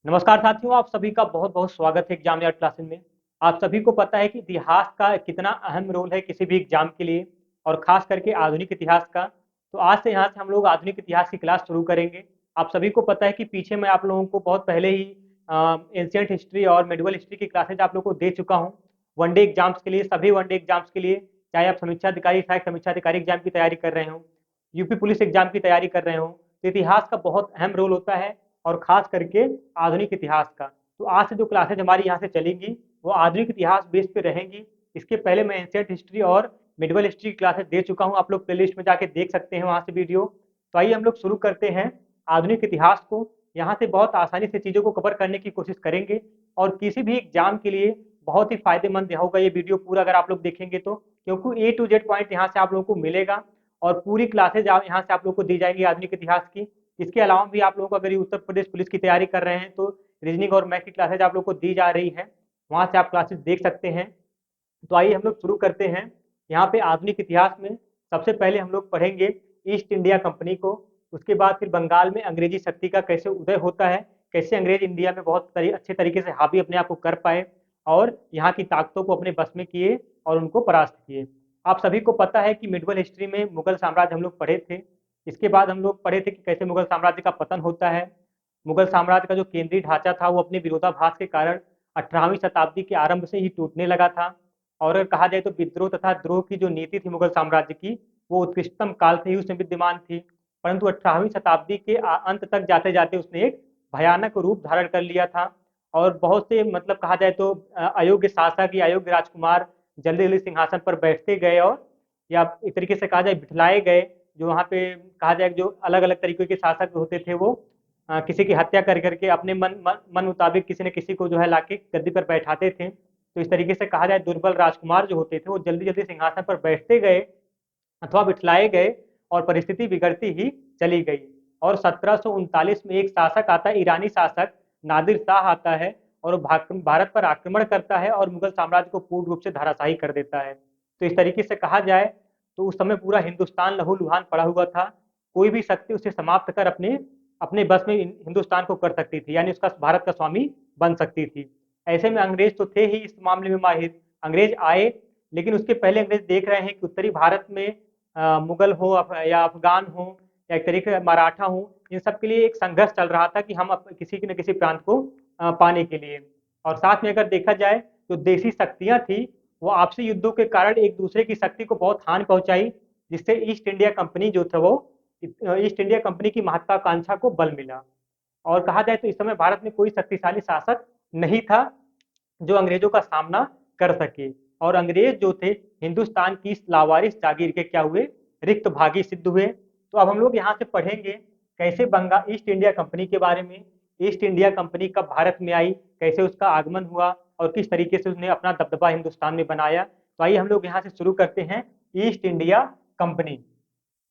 नमस्कार साथियों, आप सभी का बहुत बहुत स्वागत है एग्जाम यार्ड क्लासेस में। आप सभी को पता है कि इतिहास का कितना अहम रोल है किसी भी एग्जाम के लिए, और खास करके आधुनिक इतिहास का। तो आज से यहाँ से हम लोग आधुनिक इतिहास की क्लास शुरू करेंगे। आप सभी को पता है कि पीछे मैं आप लोगों को बहुत पहले ही एंशियंट हिस्ट्री और मिडिवल हिस्ट्री की क्लासेज आप लोगों को दे चुका हूँ। वनडे एग्जाम्स के लिए, सभी वनडे एग्जाम्स के लिए, चाहे आप समीक्षा अधिकारी, सहायक समीक्षा अधिकारी एग्जाम की तैयारी कर रहे हो, यूपी पुलिस एग्जाम की तैयारी कर रहे हो, तो इतिहास का बहुत अहम रोल होता है, और खास करके आधुनिक इतिहास का। तो आज से जो क्लासेज हमारी यहाँ से चलेंगी वो आधुनिक इतिहास बेस पे रहेंगी। इसके पहले मैं एंशियंट हिस्ट्री और मिडिवल हिस्ट्री की क्लासेज दे चुका हूँ, आप लोग प्लेलिस्ट में जाके देख सकते हैं वहाँ से वीडियो। तो आइए हम लोग शुरू करते हैं आधुनिक इतिहास को। यहाँ से बहुत आसानी से चीज़ों को कवर करने की कोशिश करेंगे, और किसी भी एग्जाम के लिए बहुत ही फायदेमंद होगा ये वीडियो पूरा, अगर आप लोग देखेंगे तो, क्योंकि ए टू जेड पॉइंट यहाँ से आप लोगों को मिलेगा, और पूरी क्लासेज यहाँ से आप लोग को दी जाएंगी आधुनिक इतिहास की। इसके अलावा भी आप लोगों को अगर ये उत्तर प्रदेश पुलिस की तैयारी कर रहे हैं तो रीजनिंग और मैथ की क्लासेज आप लोग को दी जा रही है, वहाँ से आप क्लासेस देख सकते हैं। तो आइए हम लोग शुरू करते हैं। यहाँ पे आधुनिक इतिहास में सबसे पहले हम लोग पढ़ेंगे ईस्ट इंडिया कंपनी को। उसके बाद फिर बंगाल में अंग्रेजी शक्ति का कैसे उदय होता है, कैसे अंग्रेज इंडिया में बहुत अच्छे तरीके से हावी अपने आप को कर पाए, और यहाँ की ताकतों को अपने बस में किए और उनको परास्त किए। आप सभी को पता है कि मिडवल हिस्ट्री में मुगल साम्राज्य हम लोग पढ़े थे। इसके बाद हम लोग पढ़े थे कि कैसे मुगल साम्राज्य का पतन होता है। मुगल साम्राज्य का जो केंद्रीय ढांचा था वो अपने विरोधाभास के कारण 18वीं शताब्दी के आरंभ से ही टूटने लगा था। और अगर कहा जाए तो विद्रोह तथा द्रोह की जो नीति थी मुगल साम्राज्य की, वो उत्कृष्टतम काल से ही उसमें विद्यमान थी। परंतु 18वीं शताब्दी के अंत तक जाते जाते उसने एक भयानक रूप धारण कर लिया था, और बहुत से मतलब कहा जाए तो अयोग्य शासक या अयोग्य राजकुमार जल्दी जल्दी सिंहासन पर बैठते गए, और या एक तरीके से कहा जाए बिठलाए गए। जो वहाँ पे कहा जाए जो अलग अलग तरीके के शासक होते थे वो किसी की हत्या कर करके अपने मन मुताबिक किसी न किसी को जो है लाके गद्दी पर बैठाते थे। तो इस तरीके से कहा जाए दुर्बल राजकुमार जो होते थे वो जल्दी जल्दी सिंहासन पर बैठते गए अथवा बिठलाए गए, और परिस्थिति बिगड़ती ही चली गई। और 1739 में एक शासक आता है, ईरानी शासक नादिर शाह आता है, और वो भारत पर आक्रमण करता है और मुगल साम्राज्य को पूर्ण रूप से धराशायी कर देता है। तो इस तरीके से कहा जाए तो उस समय पूरा हिंदुस्तान लहूलुहान पड़ा हुआ था। कोई भी शक्ति उसे समाप्त कर अपने अपने बस में हिंदुस्तान को कर सकती थी, यानी उसका भारत का स्वामी बन सकती थी। ऐसे में अंग्रेज तो थे ही इस मामले में माहिर। अंग्रेज आए, लेकिन उसके पहले अंग्रेज देख रहे हैं कि उत्तरी भारत में मुगल हो या अफगान हो या एक तरीके से मराठा हो, इन सब के लिए एक संघर्ष चल रहा था कि हम किसी न किसी प्रांत को पाने के लिए। और साथ में अगर देखा जाए तो देशी शक्तियां थी, वो आपसी युद्धों के कारण एक दूसरे की शक्ति को बहुत हानि पहुंचाई, जिससे ईस्ट इंडिया कंपनी जो था वो ईस्ट इंडिया कंपनी की महत्वाकांक्षा को बल मिला। और कहा जाए तो इस समय भारत में कोई शक्तिशाली शासक नहीं था जो अंग्रेजों का सामना कर सके। और अंग्रेज जो थे हिंदुस्तान की इस लावारिस जागीर के क्या हुए, रिक्त भागी सिद्ध हुए। तो अब हम लोग यहाँ से पढ़ेंगे कैसे बंगाल ईस्ट इंडिया कंपनी के बारे में। ईस्ट इंडिया कंपनी कब भारत में आई, कैसे उसका आगमन हुआ, और किस तरीके से उसने अपना दबदबा हिंदुस्तान में बनाया। तो आइए हम लोग यहाँ से शुरू करते हैं east India company.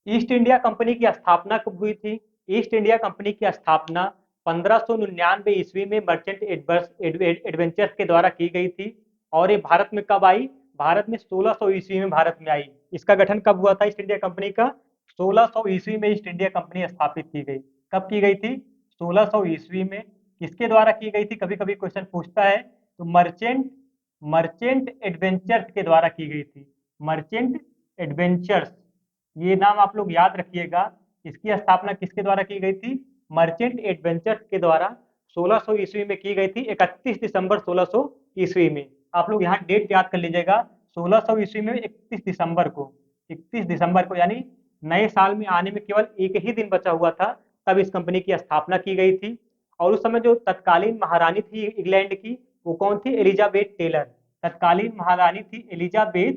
East India company की स्थापना कब हुई थी? ईस्ट इंडिया कंपनी की स्थापना 1599 ईस्वी में मर्चेंट एडवेंचर्स के द्वारा की गई थी। और ये भारत में कब आई? भारत में 1600 ईस्वी में भारत में आई। इसका गठन कब हुआ था ईस्ट इंडिया कंपनी का? 1600 ईस्वी में ईस्ट इंडिया कंपनी स्थापित की गई। कब की गई थी? 1600 ईस्वी में। किसके द्वारा की गई थी? कभी कभी क्वेश्चन पूछता है, तो मर्चेंट मर्चेंट एडवेंचर्स के द्वारा की गई थी। मर्चेंट एडवेंचर्स, ये नाम आप लोग याद रखिएगा। इसकी स्थापना किसके द्वारा की गई थी? मर्चेंट एडवेंचर्स के द्वारा 1600 ईस्वी में की गई थी, 31 दिसंबर 1600 ईस्वी में। आप लोग यहाँ डेट याद कर लीजिएगा, 1600 ईस्वी में 31 दिसंबर को, 31 दिसंबर को, यानी नए साल में आने में केवल एक ही दिन बचा हुआ था, तब इस कंपनी की स्थापना की गई थी। और उस समय जो तत्कालीन महारानी थी इंग्लैंड की, वो कौन थी? Elizabeth Taylor. तत्कालीन महारानी थी एलिजाबेथ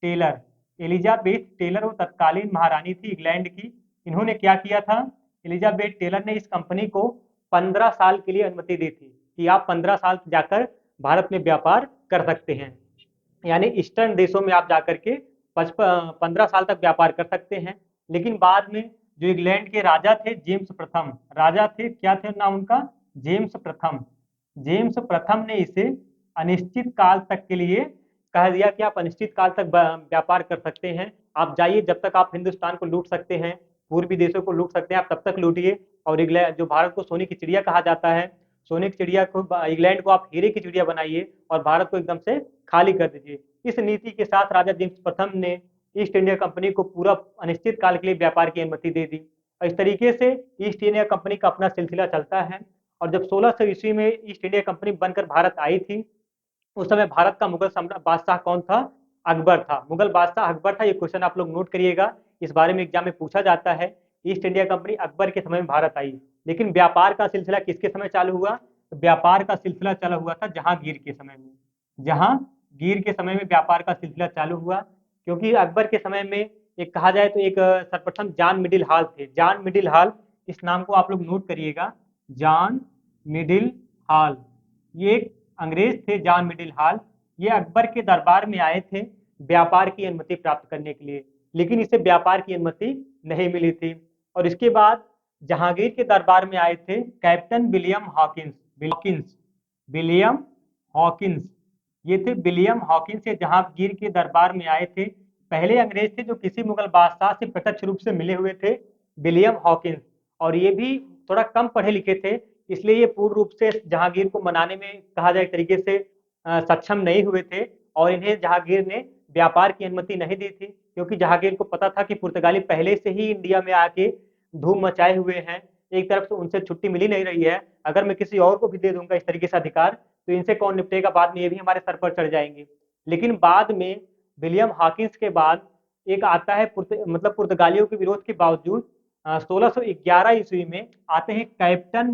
टेलर। एलिजाबेथ टेलर वो तत्कालीन महारानी थी इंग्लैंड की। इन्होंने क्या किया था? एलिजाबेथ टेलर ने इस कंपनी को 15 साल के लिए अनुमति दी थी कि आप 15 साल जाकर भारत में व्यापार कर सकते हैं, यानी ईस्टर्न देशों में आप जाकर के 15 साल तक व्यापार कर सकते हैं। लेकिन बाद में जो इंग्लैंड के राजा थे, जेम्स प्रथम राजा थे, क्या थे नाम उनका? जेम्स प्रथम। जेम्स प्रथम ने इसे अनिश्चित काल तक के लिए कह दिया कि आप अनिश्चित काल तक व्यापार कर सकते हैं। आप जाइए, जब तक आप हिंदुस्तान को लूट सकते हैं, पूर्वी देशों को लूट सकते हैं, आप तब तक लूटिए। और जो भारत को सोने की चिड़िया कहा जाता है, सोने की चिड़िया को, इंग्लैंड को आप हीरे की चिड़िया बनाइए और भारत को एकदम से खाली कर दीजिए। इस नीति के साथ राजा जेम्स प्रथम ने ईस्ट इंडिया कंपनी को पूरा अनिश्चित काल के लिए व्यापार की अनुमति दे दी और इस तरीके से ईस्ट इंडिया कंपनी का अपना सिलसिला चलता है। और जब 1600 ईस्वी में ईस्ट इंडिया कंपनी बनकर भारत आई थी, उस समय भारत का मुगल सम्राट बादशाह कौन था? अकबर था। मुगल बादशाह अकबर था। ये क्वेश्चन आप लोग नोट करिएगा, इस बारे में एग्जाम में पूछा जाता है। ईस्ट इंडिया कंपनी अकबर के समय में भारत आई, लेकिन व्यापार का सिलसिला किसके समय चालू हुआ? तो व्यापार का सिलसिला चालू हुआ था जहांगीर के समय में। जहांगीर के समय में व्यापार का सिलसिला चालू हुआ, क्योंकि अकबर के समय में एक कहा जाए तो एक सर्वप्रथम जॉन मिडिल हॉल थे। जॉन मिडिल हॉल, इस नाम को आप लोग नोट करिएगा, जॉन मिडिल हॉल। ये एक अंग्रेज थे, जॉन मिडिल हॉल। ये अकबर के दरबार में आए थे व्यापार की अनुमति प्राप्त करने के लिए, लेकिन इसे व्यापार की अनुमति नहीं मिली थी। और इसके बाद जहांगीर के दरबार में आए थे captain William Hawkins. William Hawkins, ये थे विलियम हॉकिंस। ये जहांगीर के दरबार में आए थे, पहले अंग्रेज थे जो किसी मुगल बादशाह से प्रत्यक्ष रूप से मिले हुए थे, विलियम हॉकिंस। और ये भी थोड़ा कम पढ़े लिखे थे, इसलिए ये पूर्ण रूप से जहांगीर को मनाने में कहा जाए एक तरीके से सक्षम नहीं हुए थे और इन्हें जहांगीर ने व्यापार की अनुमति नहीं दी थी, क्योंकि जहांगीर को पता था कि पुर्तगाली पहले से ही इंडिया में आके धूम मचाए हुए हैं। एक तरफ से उनसे छुट्टी मिली नहीं रही है, अगर मैं किसी और को भी दे दूंगा इस तरीके से अधिकार, तो इनसे कौन निपटेगा? बाद में ये भी हमारे सर पर चढ़ जाएंगे। लेकिन बाद में विलियम हॉकिंस के बाद एक आता है मतलब पुर्तगालियों के विरोध के बावजूद 1611 ईस्वी में आते हैं captain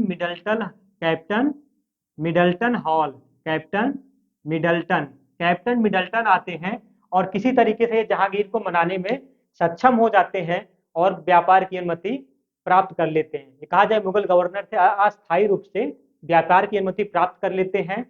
Middleton hall. Captain Middleton आते हैं और किसी तरीके से जहांगीर को मनाने में सक्षम हो जाते हैं और व्यापार की अनुमति प्राप्त कर लेते हैं। ये कहा जाए मुगल गवर्नर से अस्थायी रूप से व्यापार की अनुमति प्राप्त कर लेते हैं।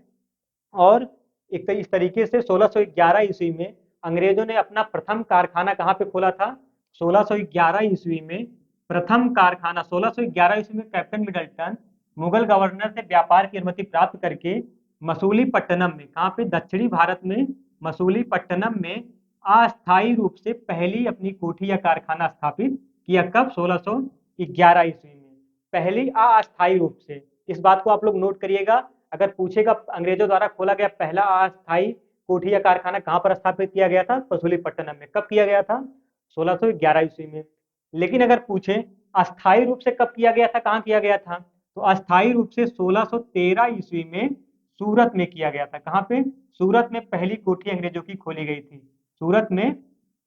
और इस तरीके से 1611 ईस्वी में अंग्रेजों ने अपना प्रथम कारखाना कहाँ पे खोला था? 1611 ईस्वी में प्रथम कारखाना, 1611 ईस्वी में कैप्टन मिडल्टन मुगल गवर्नर से व्यापार की अनुमति प्राप्त करके मसूलीपट्टनम में, कहाँ पे? दक्षिणी भारत में मसूलीपट्टनम में अस्थायी रूप से पहली अपनी कोठी या कारखाना स्थापित किया। कब? 1611 ईस्वी में, पहली अस्थायी रूप से। इस बात को आप लोग नोट करिएगा, अगर पूछेगा अंग्रेजों द्वारा खोला गया पहला अस्थायी कोठी या कारखाना कहाँ पर स्थापित किया गया था? मसूलीपट्टनम में। कब किया गया था? 1611 ईस्वी में। लेकिन अगर पूछे अस्थायी रूप से कब किया गया था, कहाँ किया गया था, तो अस्थायी रूप से 1613 ईस्वी में सूरत में किया गया था। कहाँ पे? सूरत में पहली कोठी अंग्रेजों की खोली गई थी। सूरत में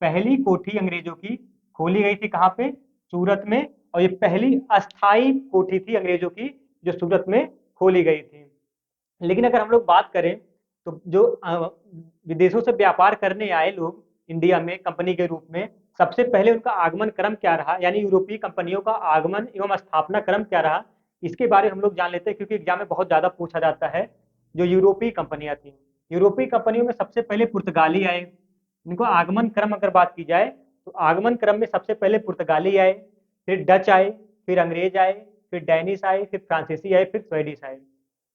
पहली कोठी अंग्रेजों की खोली गई थी। कहाँ पे? सूरत में। और ये पहली अस्थायी कोठी थी अंग्रेजों की जो सूरत में खोली गई थी। लेकिन अगर हम लोग बात करें तो जो विदेशों से व्यापार करने आए लोग इंडिया में कंपनी के रूप में, सबसे पहले उनका आगमन क्रम क्या रहा, यानी यूरोपीय कंपनियों का आगमन एवं स्थापना क्रम क्या रहा, इसके बारे में हम लोग जान लेते हैं, क्योंकि एग्जाम में बहुत ज्यादा पूछा जाता है। जो यूरोपीय कंपनियां थी, यूरोपीय कंपनियों में सबसे पहले पुर्तगाली आए। इनको आगमन क्रम अगर बात की जाए तो आगमन क्रम में सबसे पहले पुर्तगाली आए, फिर डच आए, फिर अंग्रेज आए, फिर डैनिश आए, फिर फ्रांसीसी आए, फिर स्वीडिश आए।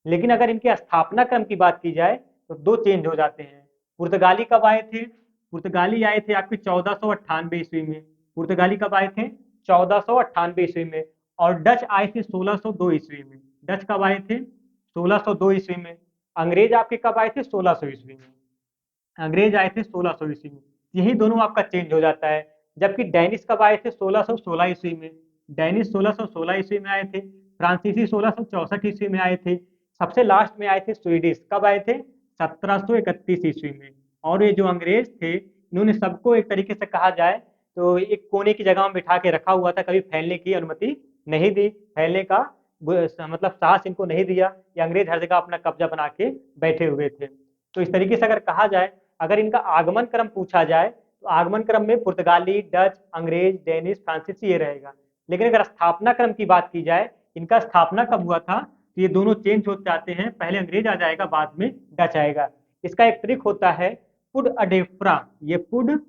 लेकिन अगर इनके स्थापना क्रम की बात की जाए तो दो चेंज हो जाते हैं। पुर्तगाली कब आए थे? पुर्तगाली आए थे आपके 1498 ईस्वी में। पुर्तगाली कब आए थे? 1498 ईस्वी में। और डच आए थे 1602 ईस्वी में। डच कब आए थे? 1602 ईस्वी में। अंग्रेज आपके कब आए थे? 1600 ईस्वी में। अंग्रेज आए थे 1600 ईस्वी में। यही दोनों आपका चेंज हो जाता है। जबकि डैनिश कब आए थे? 1616 ईस्वी में। डैनिश 1616 ईस्वी में आए थे। फ्रांसीसी 1664 ईस्वी में आए थे। सबसे लास्ट में आए थे स्वीडिश, कब आए थे? 1731 ईस्वी में। और ये जो अंग्रेज थे, इन्होंने सबको एक तरीके से कहा जाए तो एक कोने की जगह में बिठा के रखा हुआ था, कभी फैलने की अनुमति नहीं दी। फैलने का मतलब साहस इनको नहीं दिया। ये अंग्रेज हर जगह अपना कब्जा बना के बैठे हुए थे। तो इस तरीके से अगर कहा जाए, अगर इनका आगमन क्रम पूछा जाए तो आगमन क्रम में पुर्तगाली, डच, अंग्रेज, डेनिश, फ्रांसीसी ये रहेगा। लेकिन अगर स्थापना क्रम की बात की जाए, इनका स्थापना कब हुआ था, तो ये दोनों चेंज हो जाते हैं। पहले अंग्रेज आ जाएगा, बाद में डच आएगा। इसका एक ट्रिक होता है पुड अडेफ्रा। ये पुड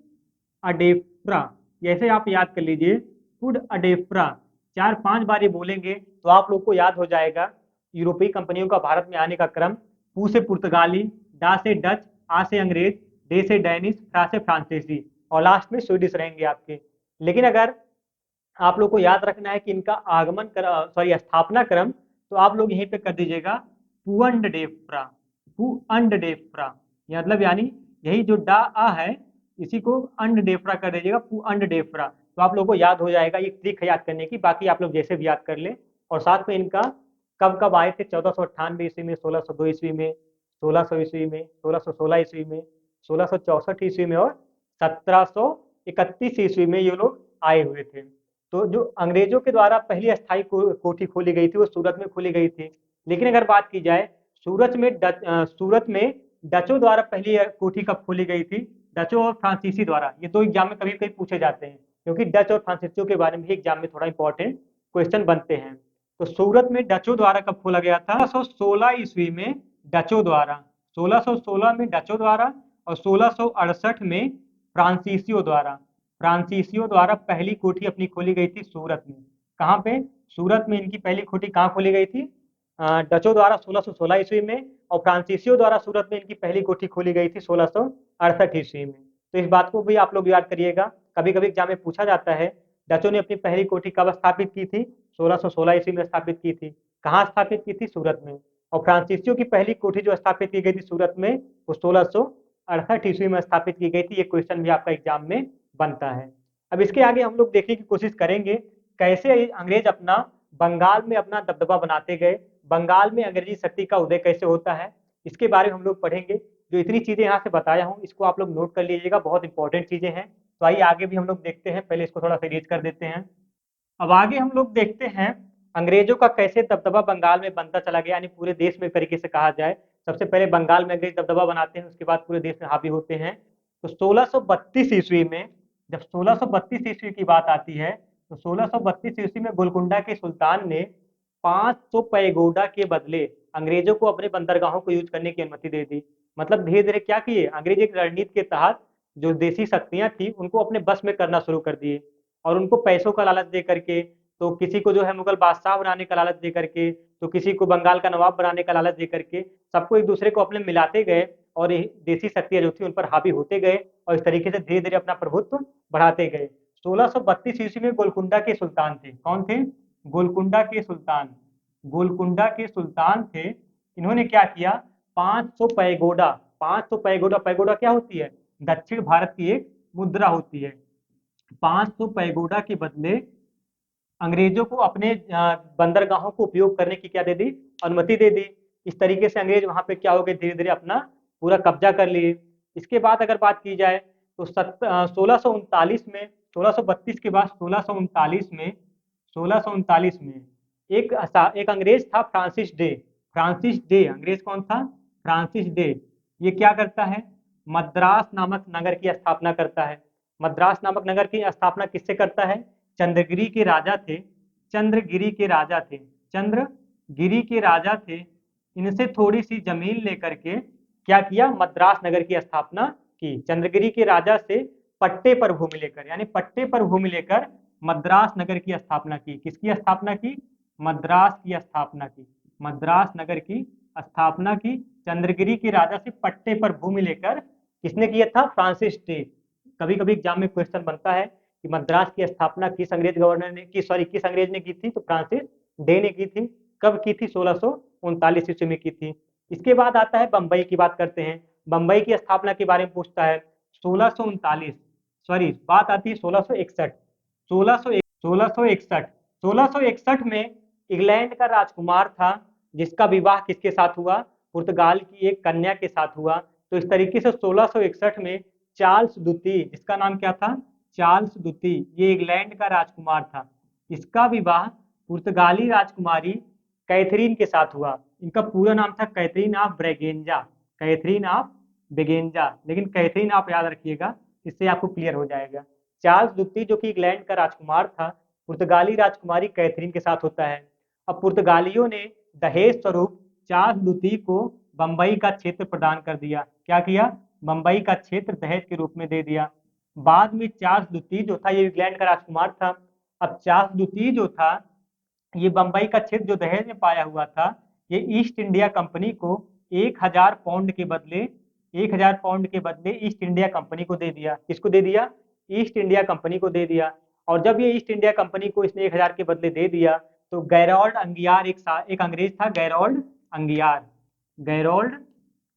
अडेफ्रा, जैसे आप याद कर लीजिए, पुड अडेफ्रा 4-5 बार ये बोलेंगे तो आप लोग को याद हो जाएगा यूरोपीय कंपनियों का भारत में आने का क्रम। पू से पुर्तगाली, डा से डच, आ से अंग्रेज, डे से डैनिश, फ्रा से फ्रांसीसी और लास्ट में स्वीडिश रहेंगे आपके। लेकिन अगर आप लोग को याद रखना है कि इनका आगमन स्थापना क्रम तो आप लोग यहीं पे कर दीजिएगा पुअंडडेफ्रा, पुअंडडेफ्रा, मतलब यानी यही जो डा आ है इसी को अंडडेफ्रा कर दीजिएगा, पुअंडडेफ्रा। तो आप लोगों को याद हो जाएगा, ये ट्रिक है याद करने की, बाकी आप लोग जैसे भी याद कर ले। और साथ में इनका कब कब आए थे, 1498 ईस्वी में, 1602 ईस्वी में, 1600 ईस्वी में, 1616 ईस्वी में, 1664 ईस्वी में और 1731 ईस्वी में ये लोग आए हुए थे। तो जो अंग्रेजों के द्वारा पहली अस्थायी कोठी खोली गई थी वो सूरत में खोली गई थी। लेकिन अगर बात की जाए सूरत में डचों द्वारा पहली कोठी कब खोली गई थी, डचों और फ्रांसीसी द्वारा। ये दो एग्जाम में कभी कभी पूछे जाते हैं, क्योंकि डच और फ्रांसीसियों के बारे में भी एग्जाम में थोड़ा इंपॉर्टेंट क्वेश्चन बनते हैं। तो सूरत में डचों द्वारा कब खोला गया था, 1616 ईस्वी में डचों द्वारा, 1616 में डचों द्वारा और 1668 में फ्रांसीसियों द्वारा। फ्रांसीसियों द्वारा पहली कोठी अपनी खोली गई थी सूरत में। कहाँ पे, सूरत में इनकी पहली कोठी कहाँ खोली गई थी, डचों द्वारा 1616 ईस्वी में, और फ्रांसीसियों द्वारा सूरत में इनकी पहली कोठी खोली गई थी 1668 ईस्वी में। तो इस बात को भी आप लोग याद करिएगा, कभी कभी एग्जाम में पूछा जाता है डचों ने अपनी पहली कोठी कब स्थापित की थी, 1616 ईस्वी में स्थापित की थी। कहाँ स्थापित की थी, सूरत में। और फ्रांसीसियों की पहली कोठी जो स्थापित की गई थी सूरत में, वो 1668 ईस्वी में स्थापित की गई थी। ये क्वेश्चन भी आपका एग्जाम में बनता है। अब इसके आगे हम लोग देखने की कोशिश करेंगे कैसे अंग्रेज अपना बंगाल में अपना दबदबा बनाते गए, बंगाल में अंग्रेजी शक्ति का उदय कैसे होता है, इसके बारे में हम लोग पढ़ेंगे। जो इतनी चीजें यहाँ से बताया हूँ इसको आप लोग नोट कर लीजिएगा, बहुत इंपॉर्टेंट चीजें हैं। तो आइए आगे भी हम लोग देखते हैं, पहले इसको थोड़ा सा रीड कर देते हैं। अब आगे हम लोग देखते हैं अंग्रेजों का कैसे दबदबा बंगाल में बनता चला गया, यानी पूरे देश में एक तरीके से कहा जाए। सबसे पहले बंगाल में अंग्रेज दबदबा बनाते हैं, उसके बाद पूरे देश में हावी होते हैं। तो 1632 ईस्वी में, जब 1632 ईस्वी की बात आती है, तो 1632 ईस्वी में गोलकुंडा के सुल्तान ने 500 पैगोडा के बदले अंग्रेजों को अपने बंदरगाहों को यूज करने की अनुमति दे दी। मतलब धीरे धीरे क्या किए अंग्रेज, एक रणनीति के तहत जो देसी शक्तियां थी उनको अपने बस में करना शुरू कर दिए, और उनको पैसों का लालच दे करके, तो किसी को जो है मुगल बादशाह बनाने का लालच दे करके, तो किसी को बंगाल का नवाब बनाने का लालच दे करके, सबको एक दूसरे को अपने मिलाते गए, और ये देसी शक्तियां जो थी उन पर हावी होते गए, और इस तरीके से धीरे धीरे अपना प्रभुत्व बढ़ाते गए। 1632 ईस्वी में गोलकुंडा के सुल्तान थे, कौन थे, गोलकुंडा के सुल्तान, गोलकुंडा के सुल्तान थे। इन्होंने क्या किया, 500 पैगोडा, 500 पैगोडा, पैगोडा क्या होती है, दक्षिण भारत की एक मुद्रा होती है। 500 पैगोडा के बदले अंग्रेजों को अपने बंदरगाहों को उपयोग करने की क्या दे दी, अनुमति दे दी। इस तरीके से अंग्रेज वहां पे क्या हो गए, धीरे धीरे अपना पूरा कब्जा कर लिए। इसके बाद अगर बात की जाए तो 1639 में, 1632 के बाद 1639 में, 1639 में एक अंग्रेज था फ्रांसिस डे, फ्रांसिस डे, अंग्रेज कौन था, फ्रांसिस डे। ये क्या करता है, मद्रास नामक नगर की स्थापना करता है। मद्रास नामक नगर की स्थापना किससे करता है, चंद्रगिरी के राजा थे, चंद्रगिरी के राजा थे, चंद्रगिरी के राजा थे। इनसे थोड़ी सी जमीन लेकर के क्या किया, मद्रास नगर की स्थापना की। चंद्रगिरी के राजा से पट्टे पर भूमि लेकर, यानी पट्टे पर भूमि लेकर मद्रास नगर की स्थापना की। किसकी स्थापना की, मद्रास की स्थापना की, मद्रास नगर की स्थापना की। चंद्रगिरी के राजा से पट्टे पर भूमि लेकर किसने किया था, फ्रांसिस डे। कभी कभी एग्जाम में क्वेश्चन बनता है कि मद्रास की स्थापना किस अंग्रेज गवर्नर ने की, सॉरी किस अंग्रेज ने की थी, तो फ्रांसिस डे ने की थी। कब की थी, 1639 ईस्वी में की थी। इसके बाद आता है बम्बई की बात करते हैं, बम्बई की स्थापना के बारे में पूछता है। 1639, सॉरी बात आती है 1661, 1661, 1661 में इंग्लैंड का राजकुमार था जिसका विवाह किसके साथ हुआ, पुर्तगाल की एक कन्या के साथ हुआ। तो इस तरीके से 1661 में चार्ल्स द्वितीय, जिसका नाम क्या था, चार्ल्स द्वितीय, ये इंग्लैंड का राजकुमार था। इसका विवाह पुर्तगाली राजकुमारी कैथरीन के साथ हुआ। इनका पूरा नाम था Catherine of Braganza, Catherine of Braganza, लेकिन कैथरीन आप याद रखिएगा, इससे आपको क्लियर हो जाएगा। चार्ल्स द्वितीय जो कि इंग्लैंड का राजकुमार था, पुर्तगाली राजकुमारी कैथरीन के साथ होता है। अब पुर्तगालियों ने दहेज स्वरूप चार्ल्स द्वितीय को बंबई का क्षेत्र प्रदान कर दिया। क्या किया, बंबई का क्षेत्र दहेज के रूप में दे दिया। बाद में चार्ल्स द्वितीय जो था, ये इंग्लैंड का राजकुमार था। अब चार्ल्स द्वितीय जो था, ये बंबई का क्षेत्र जो दहेज में पाया हुआ था, ये ईस्ट इंडिया कंपनी को 1000 पाउंड के बदले, 1000 पाउंड के बदले ईस्ट इंडिया कंपनी को दे दिया। किसको दे दिया, ईस्ट इंडिया कंपनी को दे दिया। और जब ये ईस्ट इंडिया कंपनी को इसने 1000 के बदले दे दिया, तो गैरोल्ड अंगियार एक अंग्रेज था, गैरोल्ड अंगियार। गैरोल्ड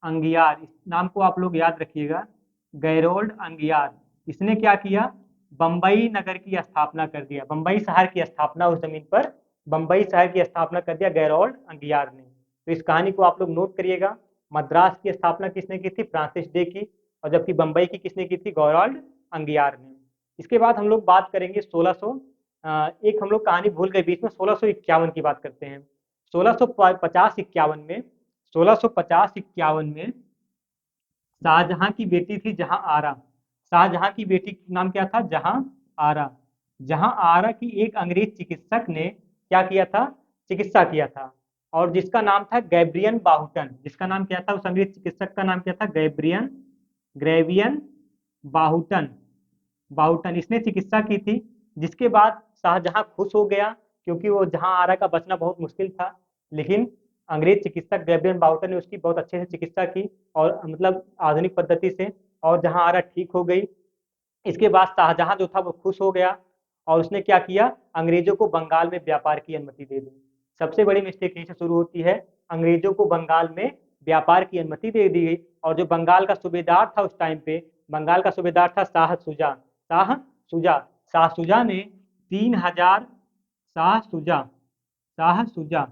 अंगियार, इस नाम को आप लोग याद रखिएगा, गैरोल्ड अंगियार। इसने क्या किया, बंबई नगर की स्थापना कर दिया, बंबई शहर की स्थापना उस जमीन पर, बंबई शहर की स्थापना कर दिया गैरोल्ड अंगियार ने। तो इस कहानी को आप लोग नोट करिएगा। मद्रास की स्थापना किसने की थी, फ्रांसिस डे की, और जबकि बंबई की किसने की थी, गैरोल्ड अंगियार ने। इसके बाद हम लोग बात करेंगे 1600, एक हम लोग कहानी भूल गए बीच में, 1651 की बात करते हैं। 1650-51 में, 1650-51 में शाहजहां की बेटी थी जहां आरा। शाहजहां की बेटी का नाम क्या था, जहां आरा। जहां आरा की एक अंग्रेज चिकित्सक ने क्या किया था, चिकित्सा किया था, और जिसका नाम था गैब्रियन बाहुटन। जिसका नाम क्या था, उस अंग्रेज चिकित्सक का नाम क्या था, गैब्रियन ग्रेवियन बाहुटन। बाहुटन इसने चिकित्सा की थी, जिसके बाद शाहजहां खुश हो गया, क्योंकि वो जहां आरा का बचना बहुत मुश्किल था। लेकिन अंग्रेज चिकित्सक गैब्रियन बाहुटन ने उसकी बहुत अच्छे से चिकित्सा की, और मतलब आधुनिक पद्धति से, और जहां आरा ठीक हो गई। इसके बाद शाहजहां जो था वो खुश हो गया, और उसने क्या किया, अंग्रेजों को बंगाल में व्यापार की अनुमति दे दी। सबसे बड़ी मिस्टेक यहीं से शुरू होती है, अंग्रेजों को बंगाल में व्यापार की अनुमति दे दी गई। और जो बंगाल का सूबेदार था उस टाइम पे, बंगाल का सूबेदार था शाह सुजा। शाह सुजा, शाह सुजा ने 3000, शाह सुजा, शाह सुजा,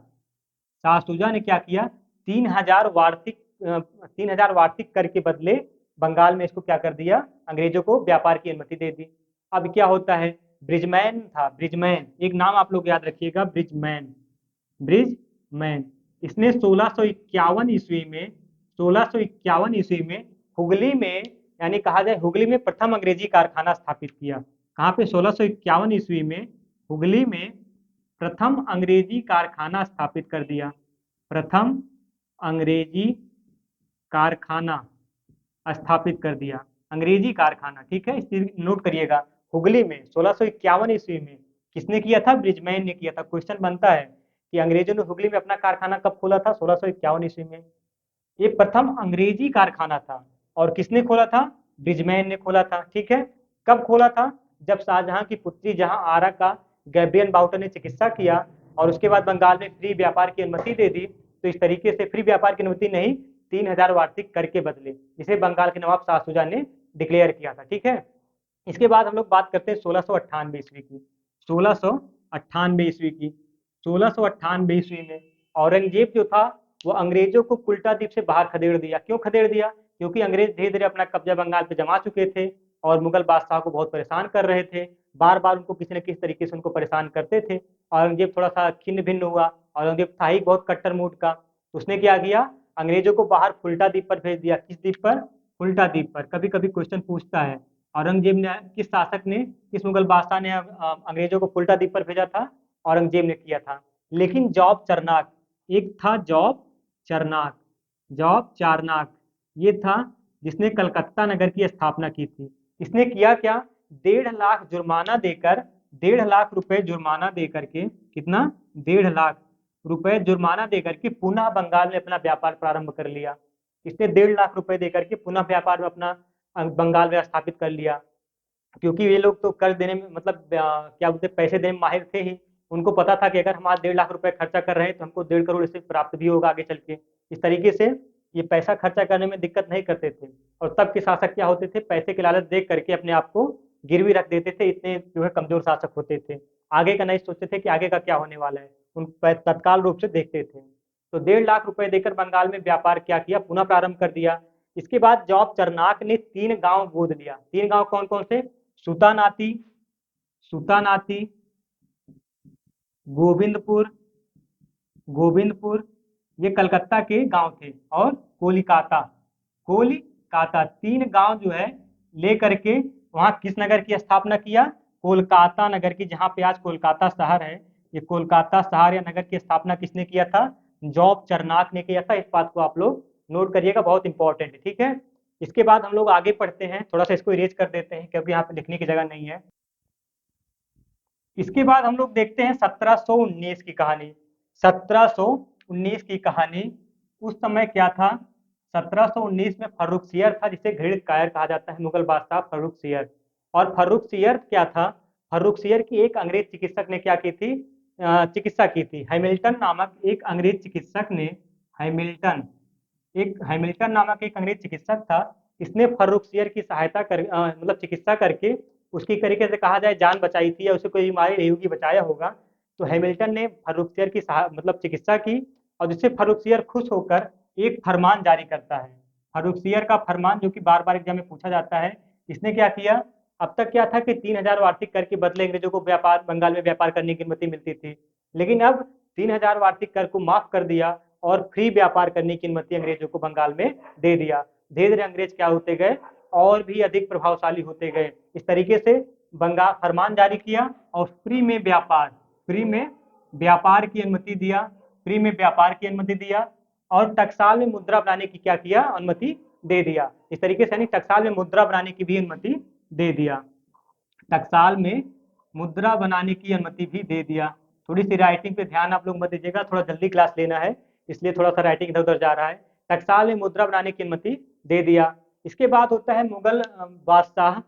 शाह सुजा ने क्या किया, 3000 वार्षिक कर के बदले बंगाल में इसको क्या कर दिया, अंग्रेजों को व्यापार की अनुमति दे दी। अब क्या होता है, ब्रिजमैन था, ब्रिजमैन, एक नाम आप लोग याद रखिएगा, ब्रिजमैन, ब्रिजमैन। इसने 1651 ईस्वी में, 1651 ईस्वी में हुगली में, यानी कहा जाए हुगली में प्रथम अंग्रेजी कारखाना स्थापित किया। कहाँ पे, 1651 ईस्वी में हुगली में प्रथम अंग्रेजी कारखाना स्थापित कर दिया। प्रथम अंग्रेजी कारखाना स्थापित कर दिया, अंग्रेजी कारखाना, ठीक है, इस नोट करिएगा। हुगली में 1651 ईस्वी में किसने किया था, ब्रिजमैन ने किया था। क्वेश्चन बनता है कि अंग्रेजों ने हुगली में अपना कारखाना कब खोला था, 1651 ईस्वी में। ये प्रथम अंग्रेजी कारखाना था, और किसने खोला था, ब्रिजमैन ने खोला था, ठीक है। कब खोला था, जब शाहजहां की पुत्री जहां आरा का गैब्रियन बाउटर ने चिकित्सा किया, और उसके बाद बंगाल में फ्री व्यापार की अनुमति दे दी। तो इस तरीके से फ्री व्यापार की अनुमति नहीं, 3000 वार्षिक कर के बदले, जिसे बंगाल के नवाब शाह सुजा ने डिक्लेयर किया था, ठीक है। इसके बाद हम लोग बात करते हैं 1698 ईस्वी की, 1698 ईस्वी की। 1698 ईस्वी में औरंगजेब जो था वो अंग्रेजों को कुल्टा द्वीप से बाहर खदेड़ दिया। क्यों खदेड़ दिया, क्योंकि अंग्रेज धीरे धीरे अपना कब्जा बंगाल पे जमा चुके थे, और मुगल बादशाह को बहुत परेशान कर रहे थे। बार बार उनको किसी न किसी तरीके से उनको परेशान करते थे। औरंगजेब थोड़ा सा खिन्न भिन्न हुआ, औरंगजेब था ही बहुत कट्टर मूड का। तो उसने क्या किया, अंग्रेजों को बाहर फुल्टा द्वीप पर भेज दिया। किस द्वीप पर, फुल्टा द्वीप पर। कभी कभी क्वेश्चन पूछता है, औरंगजेब ने, किस शासक ने, किस मुगल बादशाह ने अंग्रेजों को फुल्टा द्वीप पर भेजा था, औरंगजेब ने किया था। लेकिन जॉब चरनाक, एक था जॉब चरनाक, जॉब चारनाक, ये था जिसने कलकत्ता नगर की स्थापना की थी। इसने किया क्या, 1.5 लाख जुर्माना देकर, 1.5 लाख रुपए जुर्माना देकर के, कितना, 1.5 लाख रुपए जुर्माना देकर के पुनः बंगाल में अपना व्यापार प्रारंभ कर लिया। इसने 1.5 लाख रुपए देकर के पुनः व्यापार में अपना बंगाल में स्थापित कर लिया। क्योंकि ये लोग तो कर देने में, मतलब क्या बोलते हैं, पैसे देने में माहिर थे ही। उनको पता था कि अगर हम आज 1.5 लाख रुपए खर्चा कर रहे हैं तो हमको 1.5 करोड़ इससे प्राप्त भी होगा आगे चल के। इस तरीके से ये पैसा खर्चा करने में दिक्कत नहीं करते थे। और तब के शासक क्या होते थे, पैसे की लालच देख करके अपने आप को गिरवी रख देते थे। इतने जो है कमजोर शासक होते थे, आगे का नहीं सोचते थे कि आगे का क्या होने वाला है, उन तत्काल रूप से देखते थे। तो 1.5 लाख रुपए देकर बंगाल में व्यापार क्या किया, पुनः प्रारंभ कर दिया। इसके बाद जॉब चरनाक ने 3 गांव गोद लिया। 3 गांव कौन कौन से, सुतानाती, सुतानाती, गोविंदपुर, गोविंदपुर, ये कलकत्ता के गांव थे, और कोलिकाता, कोलिकाता, 3 गांव जो है लेकर के वहां किस नगर की स्थापना किया, कोलकाता नगर की, जहां पे आज कोलकाता शहर है। ये कोलकाता शहर या नगर की स्थापना किसने किया था, जॉब चरनाक ने किया था। इस बात को आप लोग नोट करिएगा, बहुत इंपॉर्टेंट है, ठीक है। इसके बाद हम लोग आगे पढ़ते हैं, थोड़ा सा इसको इरेज कर देते हैं क्योंकि यहाँ पे लिखने की जगह नहीं है। इसके बाद हम लोग देखते हैं 1719 की कहानी। 1719 की कहानी, उस समय क्या था, 1719 में फर्रुखसियर था, जिसे घृणित कायर कहा जाता है, मुगल बादशाह फर्रुखसियर। और फर्रुखसियर क्या था, फर्रुखसियर की एक अंग्रेज चिकित्सक ने क्या की थी, चिकित्सा की थी। हैमिल्टन नामक एक अंग्रेज चिकित्सक ने हैमिल्टन हैमिल्टन नामक एक अंग्रेज चिकित्सक था। इसने फर्रुखसियर की सहायता कर मतलब चिकित्सा करके उसकी एक तरीके से कहा जाए जान बचाई थी, या उसे कोई बीमारी नहीं होगी, बचाया होगा। तो हैमिल्टन ने फर्रुखसियर की मतलब चिकित्सा की, और जिससे फर्रुखसियर खुश होकर एक फरमान जारी करता है। फर्रुखसियर का फरमान, जो कि बार बार एग्जाम में पूछा जाता है, इसने क्या किया? अब तक क्या था कि 3,000 वार्षिक कर के बदले अंग्रेजों को व्यापार बंगाल में व्यापार करने की अनुमति मिलती थी, लेकिन अब 3,000 वार्षिक कर को माफ कर दिया और फ्री व्यापार करने की अनुमति अंग्रेजों को बंगाल में दे दिया। धीरे धीरे अंग्रेज क्या होते गए? और भी अधिक प्रभावशाली होते गए। इस तरीके से बंगाल फरमान जारी किया और फ्री में व्यापार की अनुमति दिया, फ्री में व्यापार की अनुमति दिया, और टकसाल में मुद्रा बनाने की क्या किया? अनुमति दे दिया। इस तरीके से यानी टकसाल में मुद्रा बनाने की भी अनुमति दे दिया। टकसाल में मुद्रा बनाने की अनुमति भी दे दिया। थोड़ी सी राइटिंग पे ध्यान आप लोग मत दीजिएगा, थोड़ा जल्दी क्लास लेना है, इसलिए थोड़ा सा राइटिंग इधर उधर जा रहा है। टकसाल में मुद्रा बनाने की अनुमति दे दिया। इसके बाद होता है मुगल बादशाह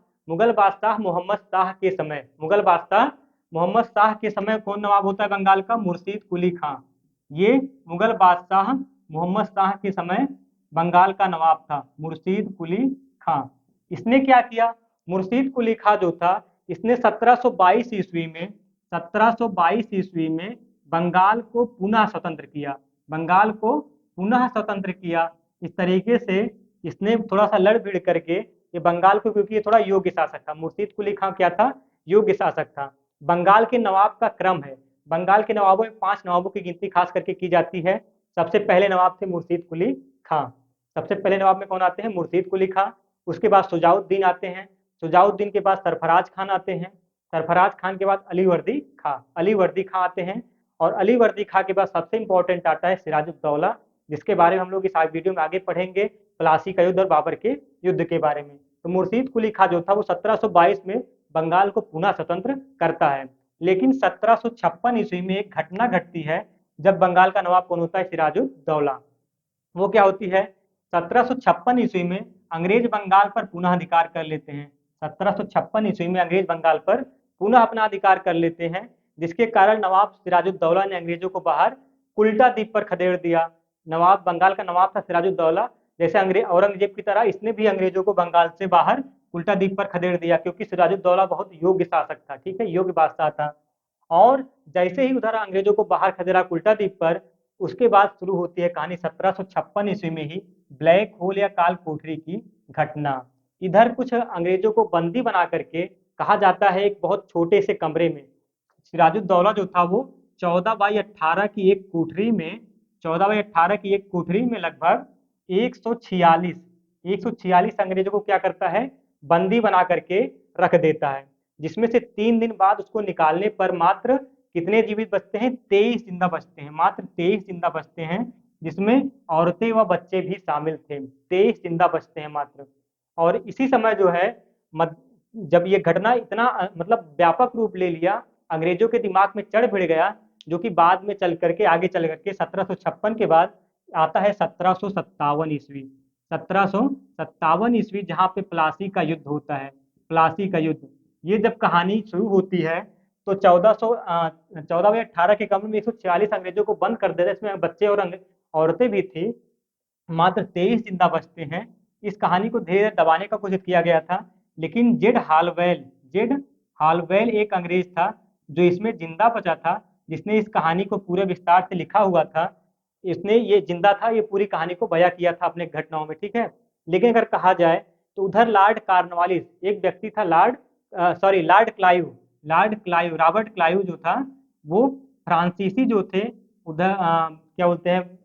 मोहम्मद शाह के समय। मुगल बादशाह मोहम्मद शाह के समय कौन नवाब होता है बंगाल का? मुर्शीद कुली खां। ये मुगल बादशाह मोहम्मद शाह के समय बंगाल का नवाब था, मुर्शीद कुली खां। इसने क्या किया? मुर्शीद कुली खां जो था, इसने 1722 ईस्वी में 1722 ईस्वी में बंगाल को पुनः स्वतंत्र किया। बंगाल को पुनः स्वतंत्र किया। इस तरीके से इसने थोड़ा सा लड़ भिड़ करके ये बंगाल को, क्योंकि ये थोड़ा योग्य शासक था, मुर्शीद कुली खां क्या था? योग्य शासक था। बंगाल के नवाब का क्रम है, बंगाल के नवाबों में 5 नवाबों की गिनती खास करके की जाती है। सबसे पहले नवाब थे मुर्शीद कुली खां। सबसे पहले नवाब में कौन आते हैं? मुर्शीद कुली खां। उसके बाद सुजाउद्दीन आते हैं। सुजाउद्दीन के बाद सरफराज खान आते हैं। सरफराज खान के बाद अली वर्दी खां आते हैं। और अली वर्दी खां के बाद सबसे इंपॉर्टेंट आता है सिराजुद्दौला, जिसके बारे में हम लोग इस वीडियो में आगे पढ़ेंगे, प्लासी का युद्ध और बाबर के युद्ध के बारे में। तो मुर्शीद कुली खां जो था वो 1722 में बंगाल को पुनः स्वतंत्र करता है। लेकिन 1756 ईस्वी में एक घटना घटती है, जब बंगाल का नवाब कौन होता है? सिराजुद्दौला। वो क्या होती है? 1756 ईस्वी में अंग्रेज बंगाल पर पुनः अधिकार कर लेते हैं। 1756 ईस्वी में अंग्रेज बंगाल पर पुनः अपना अधिकार कर लेते हैं, जिसके कारण नवाब सिराजुद्दौला ने अंग्रेजों को बाहर कुल्टा द्वीप पर खदेड़ दिया। नवाब बंगाल का नवाब था सिराजुद्दौला, जैसे अंग्रेज औरंगजेब की तरह इसने भी अंग्रेजों को बंगाल से बाहर उल्टा द्वीप पर खदेड़ दिया, क्योंकि सिराजुद्दौला बहुत योग्य शासक था, ठीक है, योग्य बादशाह था। और जैसे ही उधर अंग्रेजों को बाहर खदेड़ा उल्टा द्वीप पर, उसके बाद शुरू होती है कहानी 1756 ईस्वी में ही ब्लैक होल या काल कोठरी की घटना। इधर कुछ अंग्रेजों को बंदी बना करके कहा जाता है एक बहुत छोटे से कमरे में। सिराजुद्दौला जो था वो 14 बाई 18 की एक कोठरी में 14 बाई 18 की एक कोठरी में लगभग 146 अंग्रेजों को क्या करता है? बंदी बना करके रख देता है, जिसमें से 3 दिन बाद उसको निकालने पर मात्र कितने जीवित बचते हैं? 23 जिंदा बचते हैं, मात्र 23 जिंदा बचते हैं, जिसमें औरतें व बच्चे भी शामिल थे। 23 जिंदा बचते हैं मात्र। और इसी समय जो है जब ये घटना इतना मतलब व्यापक रूप ले लिया, अंग्रेजों के दिमाग में चढ़ भिड़ गया, जो कि बाद में चल करके आगे चल करके 1756 के बाद आता है 1757 ईस्वी। 1757 ईस्वी जहाँ पे प्लासी का युद्ध होता है। प्लासी का युद्ध, ये जब कहानी शुरू होती है तो 14 बाई 18 के कमरे में 146 अंग्रेजों को बंद कर देते, इसमें बच्चे और औरतें भी थी। मात्र 23 जिंदा बचते हैं। इस कहानी को धीरे धीरे दबाने का कोशिश किया गया था, लेकिन जेड हालवेल एक अंग्रेज था जो इसमें जिंदा बचा था, जिसने इस कहानी को पूरे विस्तार से लिखा हुआ था। इसने ये जिंदा था, ये पूरी कहानी को बयां किया था अपने घटनाओं में, ठीक है। लेकिन अगर कहा जाए तो उधर लॉर्ड कॉर्नवालिस एक व्यक्ति था, लॉर्ड क्लाइव रॉबर्ट क्लाइव जो था, वो फ्रांसीसी जो थे उधर क्या बोलते हैं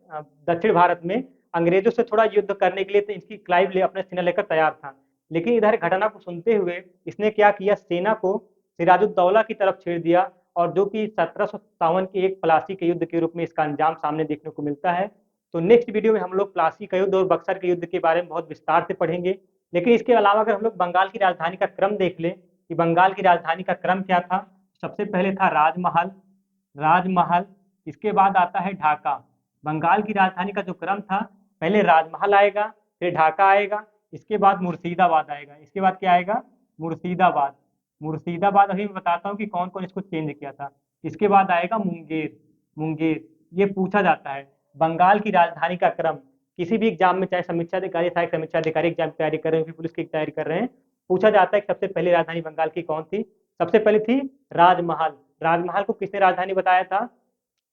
दक्षिण भारत में अंग्रेजों से थोड़ा युद्ध करने के लिए, तो इसकी क्लाइव अपने सेना लेकर तैयार था। लेकिन इधर घटना को सुनते हुए इसने क्या किया? सेना को सिराजुद्दौला की तरफ छेड़ दिया, और जो कि 1757 के एक प्लासी के युद्ध के रूप में इसका अंजाम सामने देखने को मिलता है। तो नेक्स्ट वीडियो में हम लोग प्लासी का युद्ध और बक्सर के युद्ध के बारे में बहुत विस्तार से पढ़ेंगे। लेकिन इसके अलावा अगर हम लोग बंगाल की राजधानी का क्रम देख लें कि बंगाल की राजधानी का क्रम क्या था, सबसे पहले था राजमहल। इसके बाद आता है ढाका। बंगाल की राजधानी का जो क्रम था, पहले राजमहल आएगा, फिर ढाका आएगा, इसके बाद मुर्शिदाबाद आएगा। इसके बाद क्या आएगा? मुर्शिदाबाद। मुर्शिदाबाद अभी मैं बताता हूँ कि कौन कौन इसको चेंज किया था। इसके बाद आएगा मुंगेर। मुंगेर ये पूछा जाता है। बंगाल की राजधानी का क्रम किसी भी एग्जाम में, चाहे समीक्षा अधिकारी, सहायक समीक्षा अधिकारी एग्जाम की तैयारी कर रहे हैं, फिर पुलिस की तैयारी कर रहे हैं, पूछा जाता है कि सबसे पहली राजधानी बंगाल की कौन थी। सबसे पहले थी राजमहल। राजमहल को किसने राजधानी बताया था?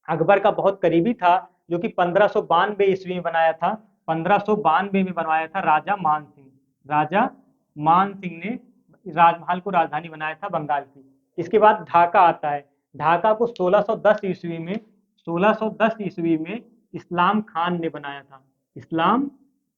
अकबर का बहुत करीबी था, जो कि 1592 ईस्वी में बनाया था। 1592 में बनवाया था राजा मान सिंह। राजा मान सिंह ने राजमहल को राजधानी बनाया था बंगाल की। इसके बाद ढाका आता है। ढाका को 1610 ईस्वी में 1610 ईस्वी में इस्लाम खान ने बनाया था। इस्लाम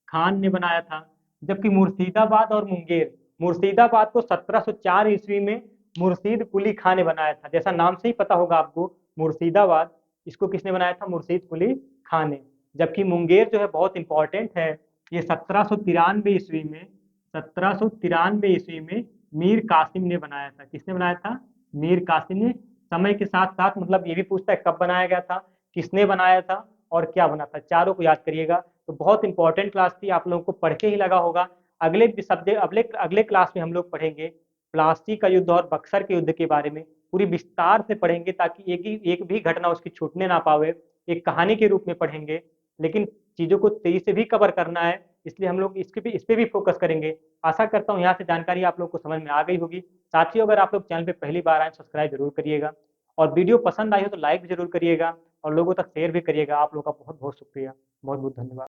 खान ने बनाया था। जबकि मुर्शिदाबाद और मुंगेर, मुर्शिदाबाद को 1704 ईस्वी में मुर्शीद कुली खां ने बनाया था। जैसा नाम से ही पता होगा आपको, मुर्शिदाबाद, इसको किसने बनाया था? मुर्शीद कुली खां ने। जबकि मुंगेर जो है बहुत इंपॉर्टेंट है, ये 1793 ईस्वी में 1793 ईस्वी में मीर कासिम ने बनाया था। किसने बनाया था? मीर कासिम ने। समय के साथ साथ मतलब ये भी पूछता है कब बनाया गया था, किसने बनाया था और क्या बना था, चारों को याद करिएगा। तो बहुत इंपॉर्टेंट क्लास थी, आप लोगों को पढ़ के ही लगा होगा। अगले सब्जेक्ट अगले अगले क्लास में हम लोग पढ़ेंगे प्लासी का युद्ध और बक्सर के युद्ध के बारे में, पूरी विस्तार से पढ़ेंगे, ताकि एक भी घटना उसकी छूटने ना पावे। एक कहानी के रूप में पढ़ेंगे, लेकिन चीजों को तेजी से भी कवर करना है, इसलिए हम लोग इस पे भी फोकस करेंगे। आशा करता हूँ यहाँ से जानकारी आप लोग को समझ में आ गई होगी। साथियों, अगर आप लोग चैनल पे पहली बार आए, सब्सक्राइब जरूर करिएगा, और वीडियो पसंद आई हो तो लाइक भी जरूर करिएगा, और लोगों तक शेयर भी करिएगा। आप लोगों का बहुत बहुत शुक्रिया, बहुत बहुत धन्यवाद।